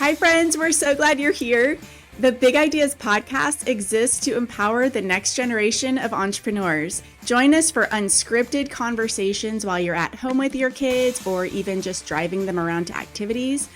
Hi, friends. We're so glad you're here. The Big Ideas podcast exists to empower the next generation of entrepreneurs. Join us for unscripted conversations while you're at home with your kids or even just driving them around to activities.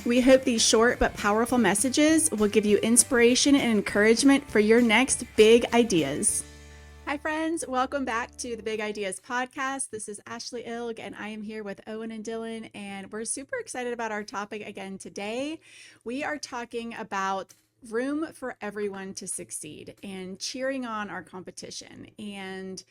We hope these short but powerful messages will give you inspiration and encouragement for your next big ideas. Hi, friends. Welcome back to the Big Ideas podcast. This is Ashlee Ilg, and I am here with Owen and Dylan, and we're super excited about our topic again today. We are talking about room for everyone to succeed and cheering on our competition. And,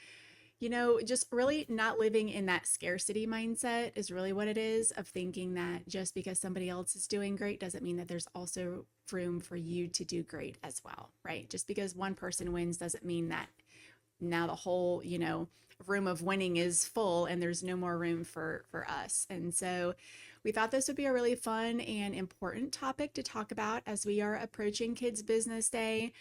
just really not living in that scarcity mindset is really what it is, of thinking that just because somebody else is doing great doesn't mean that there's also room for you to do great as well, right? Just because one person wins doesn't mean that now the whole, room of winning is full and there's no more room for us. And so we thought this would be a really fun and important topic to talk about as we are approaching Kids Business Day.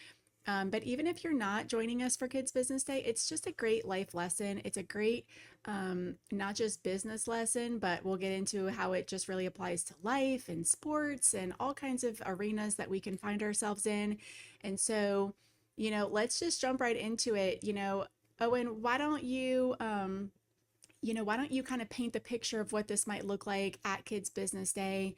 But even if you're not joining us for Kids Business Day, it's just a great life lesson. It's a great, not just business lesson, but we'll get into how it just really applies to life and sports and all kinds of arenas that we can find ourselves in. And so let's just jump right into it. Owen, why don't you kind of paint the picture of what this might look like at Kids Business Day,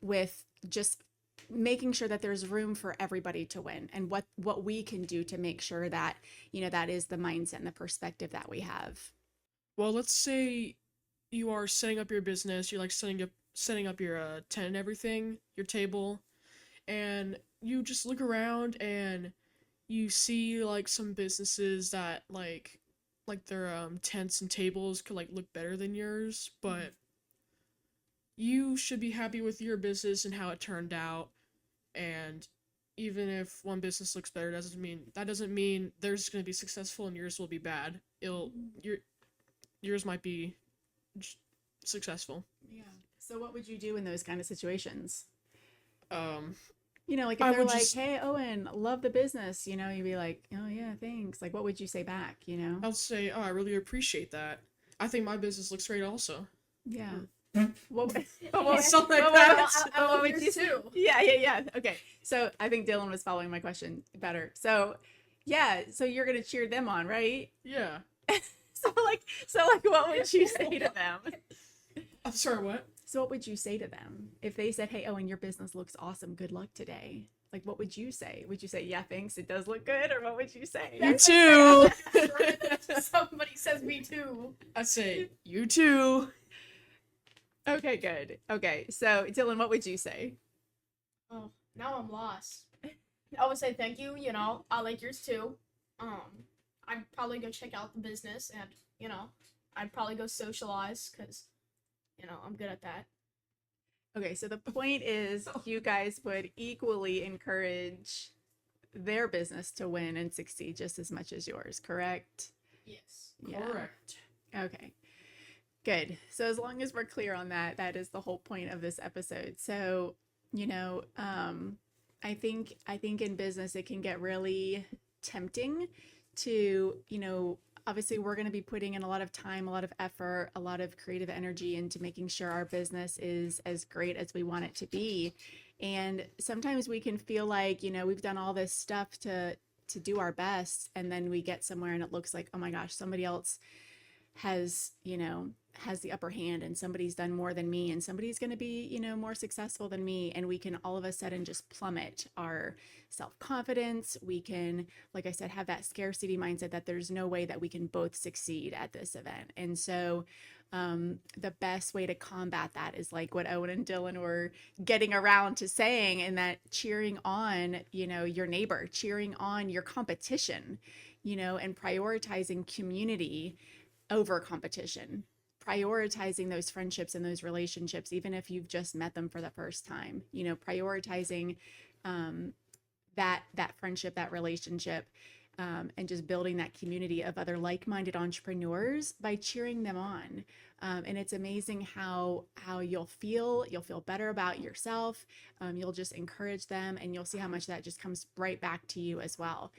with just making sure that there's room for everybody to win, and what we can do to make sure that, that is the mindset and the perspective that we have. Well, let's say you are setting up your business, you're like setting up your tent and everything, your table, and you just look around and you see like some businesses that like their tents and tables could like look better than yours, but you should be happy with your business and how it turned out. And even if one business looks better, doesn't mean theirs is going to be successful and yours will be bad. Yours might be successful. Yeah. So what would you do in those kind of situations? Um, Like if they're like, "Hey, Owen, love the business," you'd be like, "Oh yeah, thanks." Like, what would you say back? I'll say, "Oh, I really appreciate that. I think my business looks great also." Yeah. What, Something like that. What would you too? Yeah. Okay. So I think Dylan was following my question better. So yeah, so you're gonna cheer them on, right? Yeah. So what would you say to them? I'm sorry, what? So what would you say to them if they said, "Hey, Owen, your business looks awesome. Good luck today." Like, what would you say? Would you say, "Yeah, thanks, it does look good," or what would you say? You too. Somebody says me too. I say you too. Okay, good. Okay, so Dylan, what would you say? Oh, now I'm lost. I would say thank you. I like yours too. I'd probably go check out the business, and I'd probably go socialize because I'm good at that. Okay, so the point is you guys would equally encourage their business to win and succeed just as much as yours, correct? Yes. Yeah. Correct. Okay. Good. So as long as we're clear on that, that is the whole point of this episode. So, I think in business it can get really tempting to, obviously we're going to be putting in a lot of time, a lot of effort, a lot of creative energy into making sure our business is as great as we want it to be. And sometimes we can feel like, we've done all this stuff to do our best, and then we get somewhere and it looks like, oh my gosh, somebody else has the upper hand, and somebody's done more than me, and somebody's going to be, more successful than me. And we can all of a sudden just plummet our self-confidence. We can, like I said, have that scarcity mindset that there's no way that we can both succeed at this event. And so the best way to combat that is like what Owen and Dylan were getting around to saying, and that cheering on, your neighbor, cheering on your competition, and prioritizing community over competition, prioritizing those friendships and those relationships, even if you've just met them for the first time, prioritizing that friendship, that relationship, and just building that community of other like-minded entrepreneurs by cheering them on. And it's amazing how you'll feel better about yourself. You'll just encourage them, and you'll see how much that just comes right back to you as well.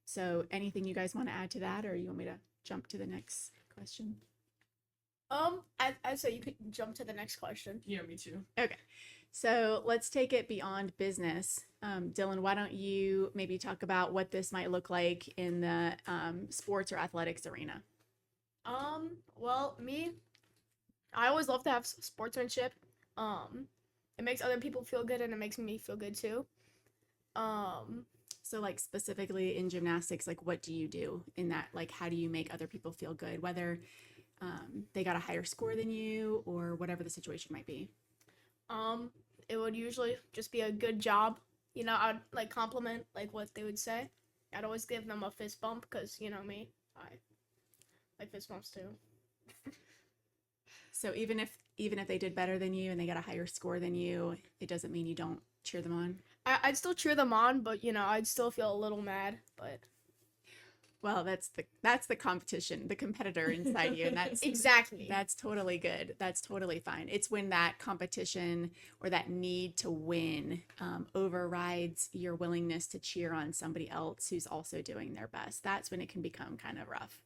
So anything you guys want to add to that, or you want me to jump to the next question? I'd say you could jump to the next question. Yeah, me too. Okay. So let's take it beyond business. Dylan, why don't you maybe talk about what this might look like in the sports or athletics arena? Well, I always love to have sportsmanship. It makes other people feel good and it makes me feel good too. Um, So like specifically in gymnastics, like what do you do in that? Like how do you make other people feel good, whether they got a higher score than you or whatever the situation might be? um, it would usually just be a good job. I'd like compliment like what they would say. I'd always give them a fist bump because you know me, I like fist bumps too. So even if they did better than you and they got a higher score than you, it doesn't mean you don't cheer them on. I'd still cheer them on, but I'd still feel a little mad. But Well, that's the competition, the competitor inside you, and that's exactly. that's totally good. That's totally fine. It's when that competition or that need to win overrides your willingness to cheer on somebody else who's also doing their best. That's when it can become kind of rough.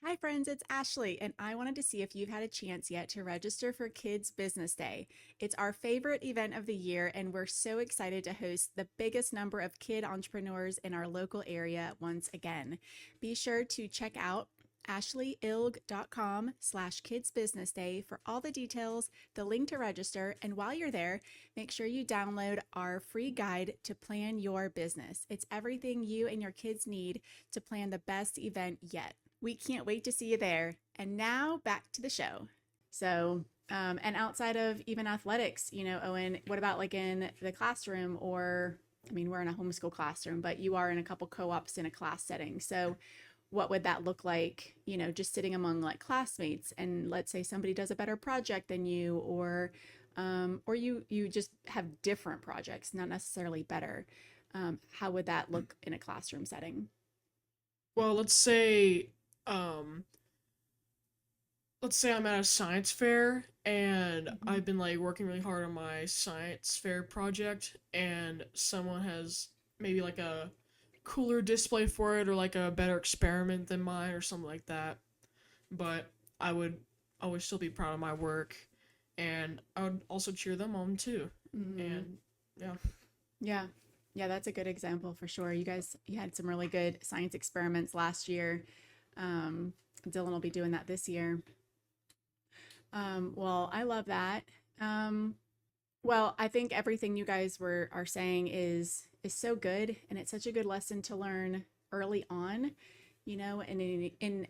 Hi, friends, it's Ashlee, and I wanted to see if you've had a chance yet to register for Kids Business Day. It's our favorite event of the year, and we're so excited to host the biggest number of kid entrepreneurs in our local area once again. Be sure to check out ashleeilg.com/kidsbusinessday for all the details, the link to register, and while you're there, make sure you download our free guide to plan your business. It's everything you and your kids need to plan the best event yet. We can't wait to see you there. And now back to the show. So, and outside of even athletics, Owen, what about like in the classroom or, I mean, we're in a homeschool classroom, but you are in a couple co-ops in a class setting. So what would that look like, just sitting among like classmates and let's say somebody does a better project than you or you just have different projects, not necessarily better. How would that look in a classroom setting? Well, um let's say I'm at a science fair and I've been like working really hard on my science fair project and someone has maybe like a cooler display for it or like a better experiment than mine or something like that. But I would always still be proud of my work and I would also cheer them on too. Mhm. And yeah. Yeah. Yeah, that's a good example for sure. You had some really good science experiments last year. Dylan will be doing that this year. Well, I love that. Well, I think everything you guys are saying is so good, and it's such a good lesson to learn early on, in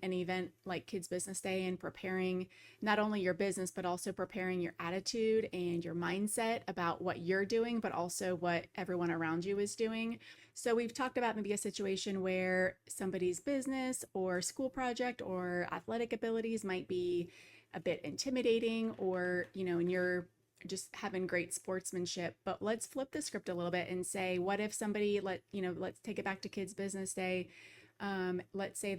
an event like Kids Business Day and preparing not only your business, but also preparing your attitude and your mindset about what you're doing, but also what everyone around you is doing. So we've talked about maybe a situation where somebody's business or school project or athletic abilities might be a bit intimidating or, and you're just having great sportsmanship. But let's flip the script a little bit and say, what if somebody let's take it back to Kids Business Day. Let's say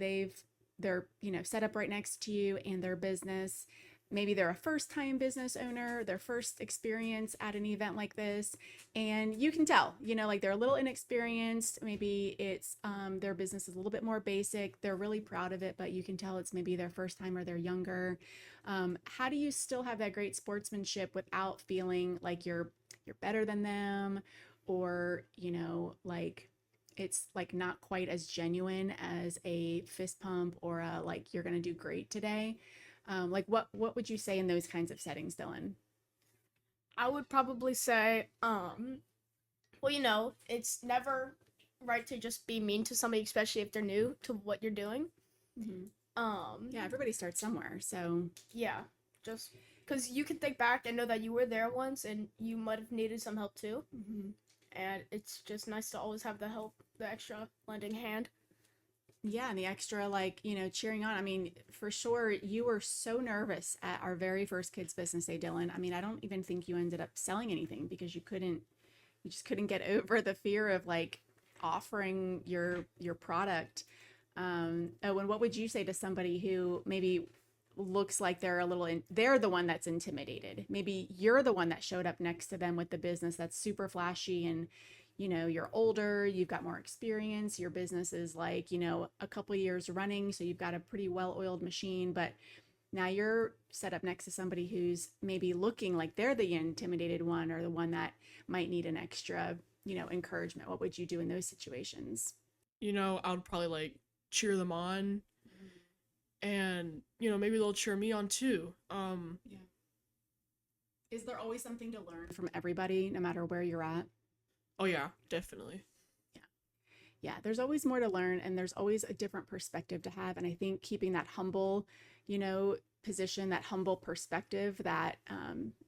they're set up right next to you and their business, maybe they're a first time business owner, their first experience at an event like this, and you can tell, like they're a little inexperienced. Maybe it's their business is a little bit more basic, they're really proud of it, but you can tell it's maybe their first time or they're younger. How do you still have that great sportsmanship without feeling like you're better than them, or like it's like not quite as genuine as a fist pump or a like you're gonna do great today? Like what would you say in those kinds of settings, Dylan? I would probably say, well, it's never right to just be mean to somebody, especially if they're new to what you're doing. Mm-hmm. Yeah, Everybody starts somewhere, so yeah, just because you can think back and know that you were there once and you might have needed some help too. mm-hmm. And it's just nice to always have the help, the extra lending hand. Yeah, and the extra like cheering on. I mean, for sure, you were so nervous at our very first Kids Business Day, Dylan. I mean, I don't even think you ended up selling anything because you just couldn't get over the fear of like offering your product. Oh, and what would you say to somebody who maybe looks like they're the one that's intimidated? Maybe you're the one that showed up next to them with the business that's super flashy and you're older, you've got more experience, your business is like, a couple years running, so you've got a pretty well-oiled machine, but Now you're set up next to somebody who's maybe looking like they're the intimidated one or the one that might need an extra, encouragement. What would you do in those situations? I would probably like cheer them on, and maybe they'll cheer me on too. Yeah. Is there always something to learn from everybody, no matter where you're at? Oh yeah, definitely. Yeah, there's always more to learn and there's always a different perspective to have. And I think keeping that humble, position, that humble perspective that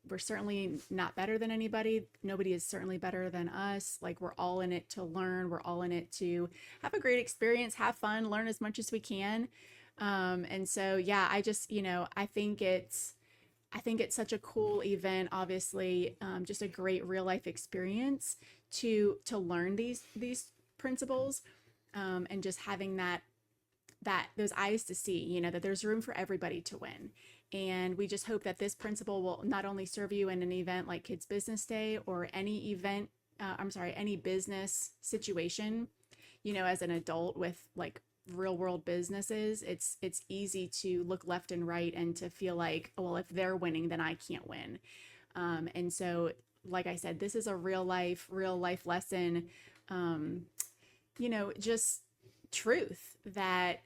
we're certainly not better than anybody. Nobody is certainly better than us. Like we're all in it to learn. We're all in it to have a great experience, have fun, learn as much as we can. And so, yeah, I think it's such a cool event, obviously, just a great real life experience to learn these principles, and just having that those eyes to see, that there's room for everybody to win. And we just hope that this principle will not only serve you in an event like Kids Business Day or any event, any business situation, as an adult with like real world businesses, it's easy to look left and right and to feel like, oh, well, if they're winning, then I can't win. And so, like I said, this is a real life lesson, just truth that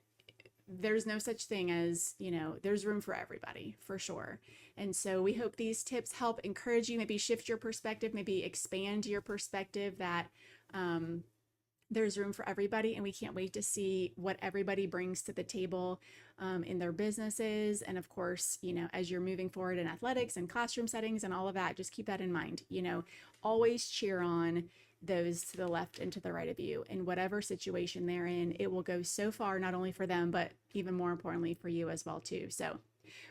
there's no such thing as, there's room for everybody for sure. And so we hope these tips help encourage you, maybe shift your perspective, maybe expand your perspective that, there's room for everybody, and we can't wait to see what everybody brings to the table in their businesses. And of course, as you're moving forward in athletics and classroom settings and all of that, just keep that in mind. Always cheer on those to the left and to the right of you in whatever situation they're in. It will go so far, not only for them, but even more importantly for you as well too. So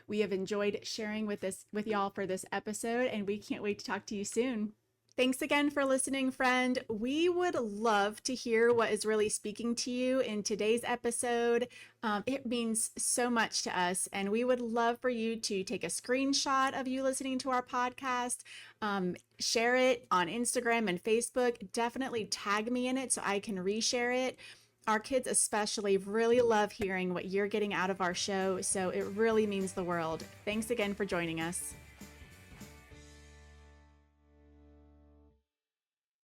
we have enjoyed sharing with y'all for this episode, and we can't wait to talk to you soon. Thanks again for listening, friend. We would love to hear what is really speaking to you in today's episode. It means so much to us, and we would love for you to take a screenshot of you listening to our podcast, share it on Instagram and Facebook. Definitely tag me in it so I can reshare it. Our kids especially really love hearing what you're getting out of our show, so it really means the world. Thanks again for joining us.